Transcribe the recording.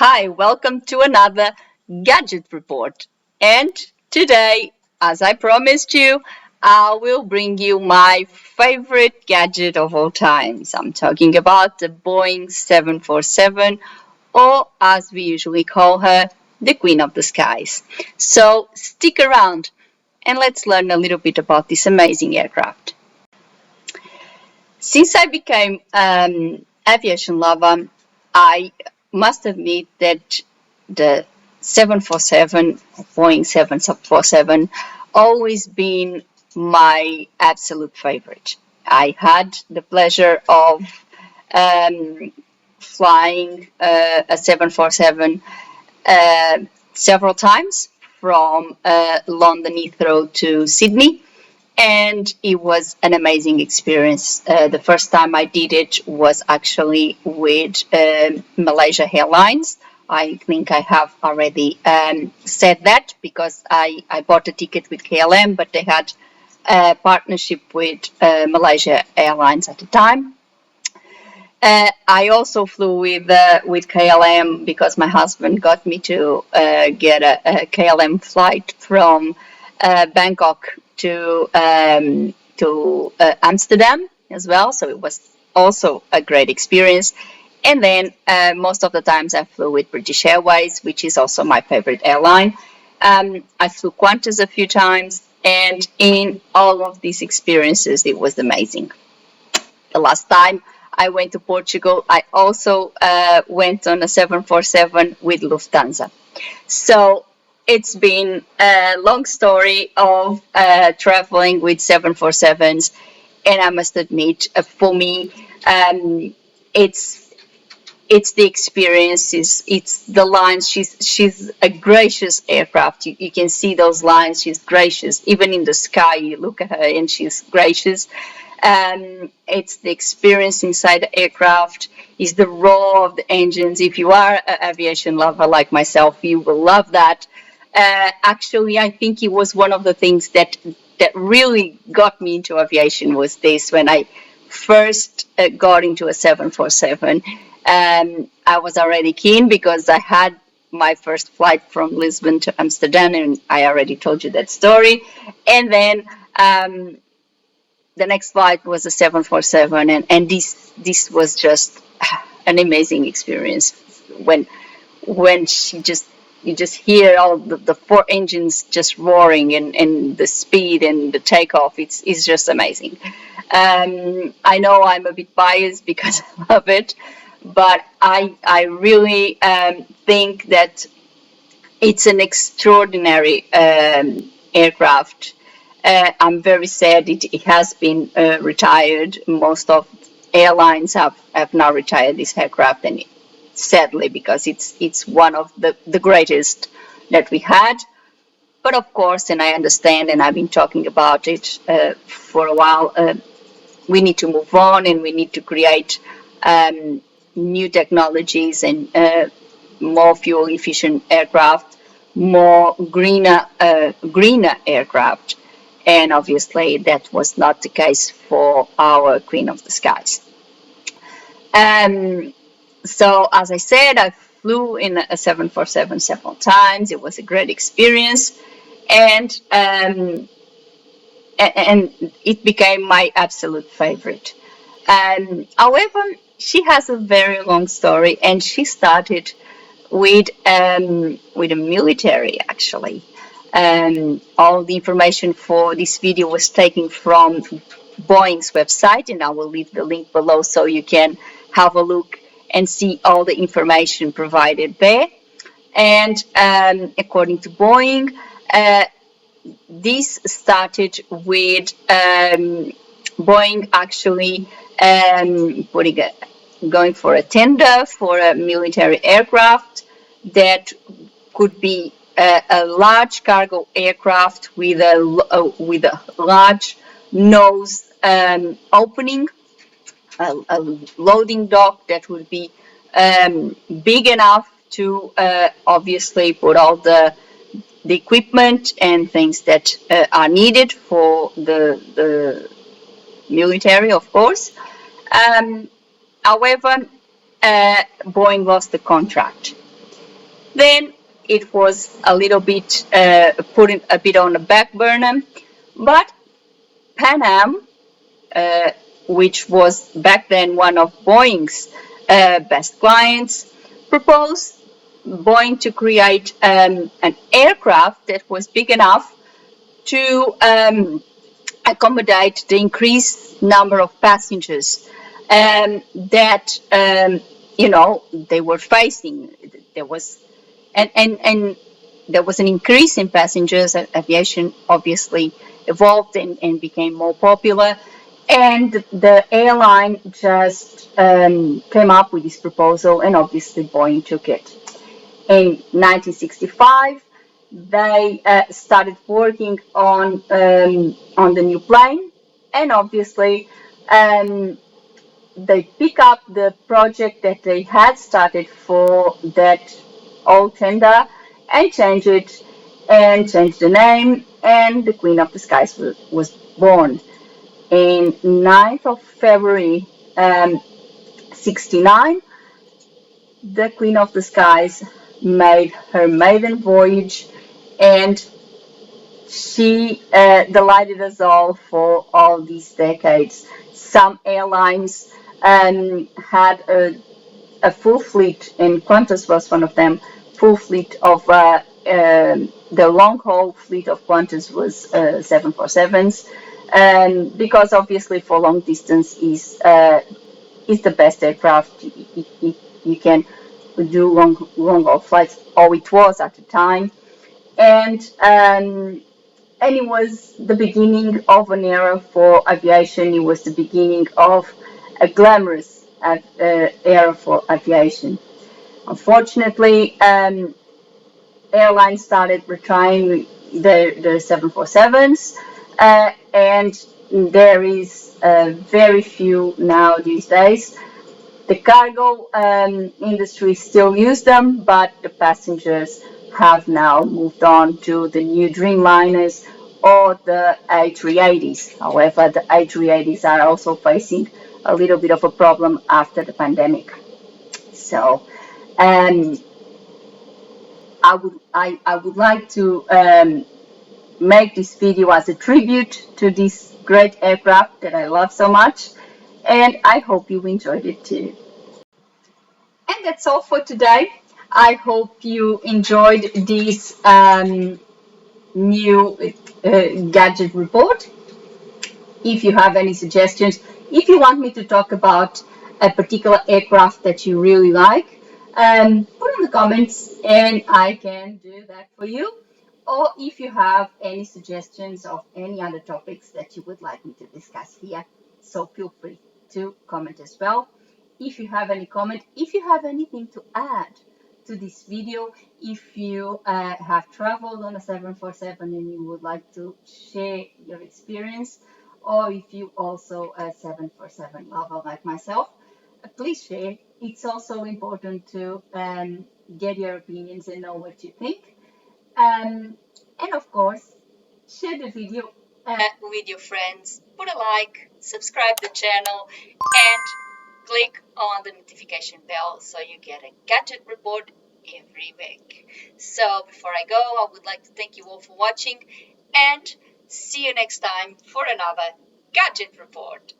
Hi, welcome to another Gadget report. And today, as I promised you, I will bring you my favorite gadget of all times. I'm talking about the Boeing 747, or as we usually call her, the Queen of the Skies. So stick around and let's learn a little bit about this amazing aircraft. Since I became aviation lover, I must admit that the 747, Boeing 747, always been my absolute favorite. I had the pleasure of um, flying a 747 uh, several times from London Heathrow to Sydney, and it was an amazing experience. The first time I did it was actually with Malaysia Airlines. I think I have already said that because I bought a ticket with KLM, but they had a partnership with Malaysia Airlines at the time. I also flew with KLM because my husband got me to get a KLM flight from Bangkok to Amsterdam as well. So it was also a great experience. And then most of the times I flew with British Airways, which is also my favorite airline. I flew Qantas a few times, and in all of these experiences, it was amazing. The last time I went to Portugal, I also went on a 747 with Lufthansa. So it's been a long story of traveling with 747s, and I must admit, for me, it's it's the experiences, it's the lines. She's a gracious aircraft. You can see those lines. She's gracious. Even in the sky, you look at her and she's gracious. It's the experience inside the aircraft. It's the roar of the engines. If you are an aviation lover like myself, you will love that. Actually, I think it was one of the things that really got me into aviation was this when I first got into a 747. I was already keen because I had my first flight from Lisbon to Amsterdam, and I already told you that story. And then the next flight was a 747, and this was just an amazing experience when she just you just hear all the four engines just roaring and the speed and the takeoff. It's just amazing. I know I'm a bit biased because I love it, but I really think that it's an extraordinary aircraft. I'm very sad it has been retired. Most of airlines have now retired this aircraft, and sadly, because it's one of the greatest that we had. But of course, and I understand, and I've been talking about it for a while, we need to move on and we need to create new technologies and more fuel efficient aircraft, more greener aircraft. And obviously, that was not the case for our Queen of the Skies. Um, so, as I said, I flew in a 747 several times. It was a great experience, and and it became my absolute favorite. However, she has a very long story, and she started with a military actually. All the information for this video was taken from Boeing's website, and I will leave the link below so you can have a look and see all the information provided there. And according to Boeing, uh, this started with Boeing actually going for a tender for a military aircraft that could be a large cargo aircraft with a large nose opening, a loading dock that would be big enough to obviously put all the equipment and things that are needed for the military, of course. Um, However, Boeing lost the contract. Then it was a little bit put a bit on the back burner, but Pan Am, uh, which was back then one of Boeing's best clients, proposed Boeing to create an aircraft that was big enough to accommodate the increased number of passengers that they were facing. There was and there was an increase in passengers. Aviation obviously evolved and became more popular, and the airline just came up with this proposal, and obviously Boeing took it. In 1965, they started working on the new plane, and obviously um, they pick up the project that they had started for that old tender and change the name, and the Queen of the Skies was born in 9th of February 69. The Queen of the Skies made her maiden voyage, and she delighted us all for all these decades. Some airlines had a full fleet, and Qantas was one of them. Full fleet of the long haul fleet of Qantas was 747s, because obviously for long distance is the best aircraft. You can do long haul flights, or it was at the time, and it was the beginning of an era for aviation. It was the beginning of a glamorous era for aviation. Unfortunately, airlines started retiring their 747s, and there is very few now these days. The cargo industry still use them, but the passengers have now moved on to the new Dreamliners or the A380s. However, the A380s are also facing a little bit of a problem after the pandemic. So, um, I would like to make this video as a tribute to this great aircraft that I love so much, and I hope you enjoyed it too. And that's all for today. I hope you enjoyed this new gadget report. If you have any suggestions, if you want me to talk about a particular aircraft that you really like, put in the comments and I can do that for you. Or if you have any suggestions of any other topics that you would like me to discuss here, so feel free to comment as well. If you have any comment, if you have anything to add to this video, if you have traveled on a 747 and you would like to share your experience, or if you also a 747 lover like myself, please share. It's also important to get your opinions and know what you think. And of course, share the video with your friends, put a like, subscribe the channel, and click on the notification bell so you get a gadget report every week. So before I go, I would like to thank you all for watching and see you next time for another gadget report.